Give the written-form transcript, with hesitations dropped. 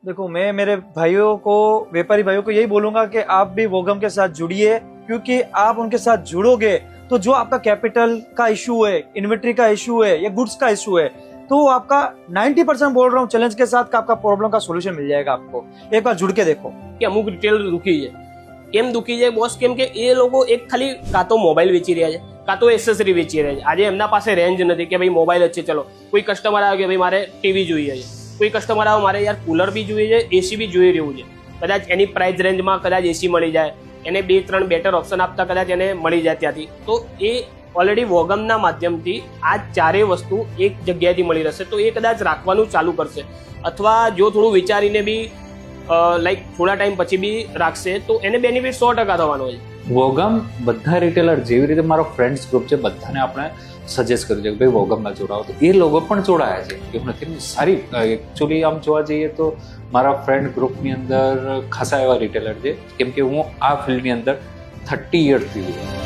देखो, मैं मेरे भाइयों को, व्यापारी भाइयों को यही बोलूंगा कि आप भी वोगम के साथ जुड़िए, क्योंकि आप उनके साथ जुड़ोगे तो जो आपका कैपिटल का इशू है, इन्वेंट्री का इशू है या गुड्स का इशू है, तो आपका 90% बोल रहा हूँ चैलेंज के साथ का आपका प्रॉब्लम का सोल्यूशन मिल जाएगा आपको। एक बार जुड़ के देखो કે અમુક રિટેલર દુખી છે. કેમ દુખી છે બોસ? કેમ કે એ લોકો એક ખાલી કાં તો મોબાઈલ વેચી રહ્યા છે, કાં તો એસેસરી વેચી રહ્યા છે. આજે એમના પાસે રેન્જ નથી કે ભાઈ મોબાઈલ જ છે, ચલો કોઈ કસ્ટમર આવે કે ભાઈ મારે ટીવી જોઈએ છે, કોઈ કસ્ટમર આવે મારે યાર કુલર બી જોઈએ છે, એસી બી જોઈ રહ્યું છે. કદાચ એની પ્રાઇસ રેન્જમાં કદાચ એસી મળી જાય, એને 2-3 બેટર ઓપ્શન આપતા કદાચ એને મળી જાય ત્યાંથી. તો એ ઓલરેડી વોગમના માધ્યમથી આ ચારેય વસ્તુ એક જગ્યાએથી મળી રહેશે. તો એ કદાચ રાખવાનું ચાલુ કરશે, અથવા જો થોડું વિચારીને બી લાઈક થોડા ટાઈમ પછી બી રાખશે તો એને બેનિફિટ 100% થવાનો છે. વોગમ બધા રિટેલર જેવી રીતે મારો ફ્રેન્ડ્સ ગ્રુપ છે બધાને આપણે સજેસ્ટ કર્યું છે કે ભાઈ વોગમમાં જોડાવો, તો એ લોકો પણ જોડાયા છે. એવું નથી, સારી એકચ્યુઅલી આમ જોવા જઈએ તો મારા ફ્રેન્ડ ગ્રુપની અંદર ખાસા એવા રિટેલર છે, કેમ કે હું આ ફિલ્ડની અંદર 30 યર્સથી છું.